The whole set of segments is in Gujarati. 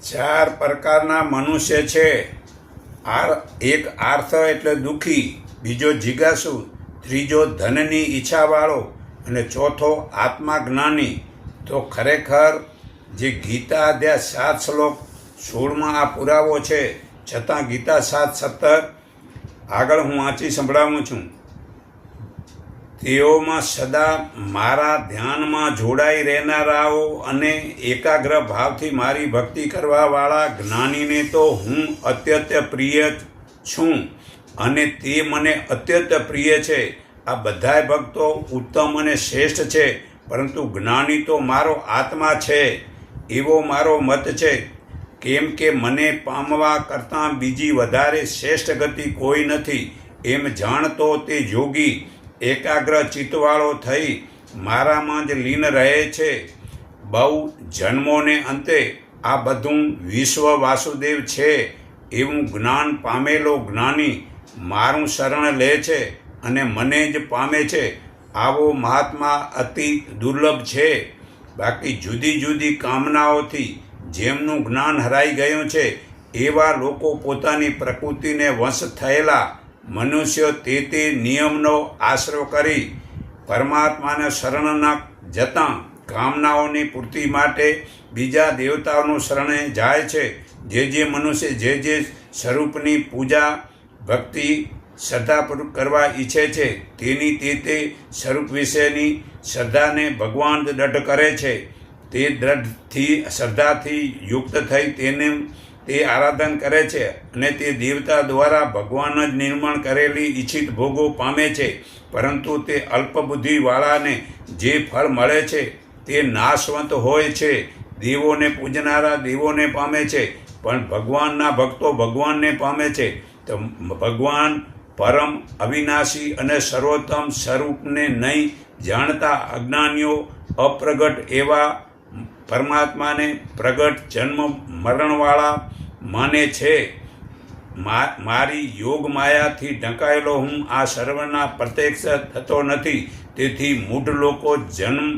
ચાર પ્રકારના મનુષ્ય છે. એક આર્થ એટલે દુઃખી, બીજો જિજ્ઞાસુ, ત્રીજો ધનની ઈચ્છાવાળો અને ચોથો આત્મા જ્ઞાની. તો ખરેખર જે ગીતા અધ્યાય 7 શ્લોક 16માં આ પુરાવો છે. છતાં ગીતા 7:17 આગળ હું વાંચી સંભળાવું છું. તેઓમાં સદા મારા ધ્યાનમાં જોડાઈ રહેનારાઓ અને એકાગ્ર ભાવથી મારી ભક્તિ કરવાવાળા જ્ઞાનીને તો હું અત્યંત પ્રિય છું અને તે મને અત્યંત પ્રિય છે. આ બધાય ભક્તો ઉત્તમ અને શ્રેષ્ઠ છે, પરંતુ જ્ઞાની તો મારો આત્મા છે એવો મારો મત છે. કેમ કે મને પામવા કરતાં બીજી વધારે શ્રેષ્ઠ ગતિ કોઈ નથી એમ જાણતો તે યોગી એકાગ્ર ચિત્તવાળો થઈ મારામાં જ લીન રહે છે. બહુ જન્મોને અંતે આ બધું વિશ્વ વાસુદેવ છે એવું જ્ઞાન પામેલો જ્ઞાની મારું શરણ લે છે અને મને જ પામે છે. આવો મહાત્મા અતિ દુર્લભ છે. બાકી જુદી જુદી કામનાઓથી જેમનું જ્ઞાન હરાઈ ગયું છે એવા લોકો પોતાની પ્રકૃતિને વશ થયેલા મનુષ્યો તે નિયમનો આશરો કરી પરમાત્માને શરણના જતાં કામનાઓની પૂર્તિ માટે બીજા દેવતાઓનું શરણે જાય છે. જે મનુષ્ય જે સ્વરૂપની પૂજા ભક્તિ શ્રદ્ધાપૂર્વક કરવા ઈચ્છે છે તેની તે સ્વરૂપ વિશેની શ્રદ્ધાને ભગવાન દ્રઢ કરે છે. તે દ્રઢથી શ્રદ્ધાથી યુક્ત થઈ તે આરાધન કરે છે અને તે દેવતા દ્વારા ભગવાન જ નિર્માણ કરેલી ઈચ્છિત ભોગો પામે છે. પરંતુ તે અલ્પબુદ્ધિવાળાને જે ફળ મળે છે તે નાશવંત હોય છે. દેવોને પૂજનારા દેવોને પામે છે, પણ ભગવાનના ભક્તો ભગવાનને પામે છે. તો ભગવાન પરમ અવિનાશી અને સર્વોત્તમ સ્વરૂપને નહીં જાણતા અજ્ઞાનીઓ અપ્રગટ એવા પરમાત્માને પ્રગટ જન્મ મરણવાળા માને છે. મારી યોગ માયાથી ઢંકાયેલો હું આ સર્વના પ્રત્યક્ષ થતો નથી. તેથી મૂઢ લોકો જન્મ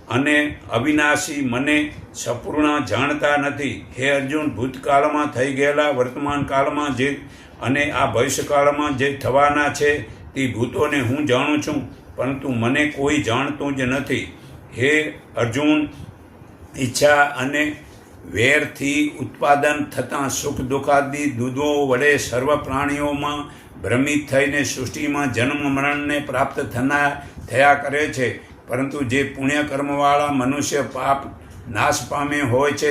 અને અવિનાશી મને સંપૂર્ણ જાણતા નથી. હે અર્જુન, ભૂતકાળમાં થઈ ગયેલા, વર્તમાન કાળમાં જે અને આ ભવિષ્યકાળમાં જે થવાના છે તે ભૂતોને હું જાણું છું, પરંતુ મને કોઈ જાણતું જ નથી. હે અર્જુન, ઈચ્છા અને વેરથી ઉત્પાદન થતાં સુખ દુઃખાદી દૂધો વડે સર્વ પ્રાણીઓમાં ભ્રમિત થઈને સૃષ્ટિમાં જન્મ મરણને પ્રાપ્ત થયા કરે છે. પરંતુ જે પુણ્યકર્મવાળા મનુષ્ય પાપ નાશ પામે હોય છે